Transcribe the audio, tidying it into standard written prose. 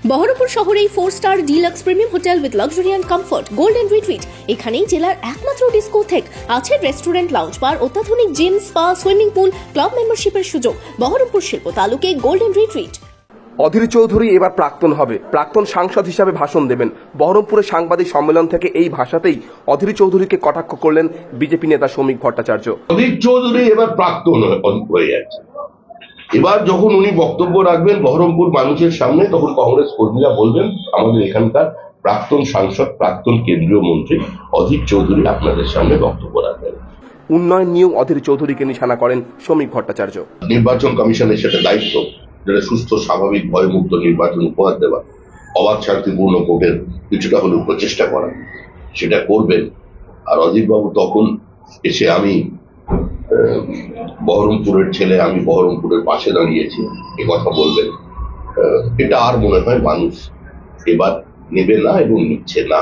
বহরমপুর শহরেই four star deluxe premium hotel with luxury and comfort Golden Retreat. এখানেই জেলার একমাত্র ডিস্কোথেক, আছে রেস্টুরেন্ট, লাউঞ্জ বার, অত্যাধুনিক gym, spa, swimming pool, club মেম্বারশিপের সুযোগ। বহরমপুর শিল্প তালুকে গোল্ডেন রিট্রিট। অধীর চৌধুরী এবার প্রাক্তন হবে, প্রাক্তন সাংসদ হিসাবে ভাষণ দেবেন। বহরমপুরে সাংবাদিক সম্মেলন থেকে এই ভাষাতেই অধীর চৌধুরীকে কটাক্ষ করলেন বিজেপি নেতা শ্রমিক ভট্টাচার্য। অধীর চৌধুরী এবার প্রাক্তন হয়ে যাচ্ছে। এবার যখন উনি বক্তব্য রাখবেন বহরমপুর মানুষের সামনে, তখন কংগ্রেস কর্মীরা বলবেন আমাদের এখানকার প্রাক্তন সাংসদ, প্রাক্তন কেন্দ্রীয় মন্ত্রী অধীর চৌধুরী আপনাদের সামনে বক্তব্য রাখবেন। উন্নয়ন নিয়েও অধীর চৌধুরীকে নিশানা করেন শ্রমিক ভট্টাচার্য। নির্বাচন কমিশনের সেটা দায়িত্ব, যেটা সুস্থ স্বাভাবিক ভয়মুক্ত নির্বাচন উপহার দেওয়া, অবাধ শান্তিপূর্ণ ভোটের কিছুটা হলেও প্রচেষ্টা করা, সেটা করবেন। আর অধীরবাবু তখন এসে আমি বহরমপুরের ছেলে, আমি বহরমপুরের পাশে দাঁড়িয়েছি, এ কথা বলবেন। এটা আর মনে হয় মানুষ এবার নেবে না এবং নিচ্ছে না।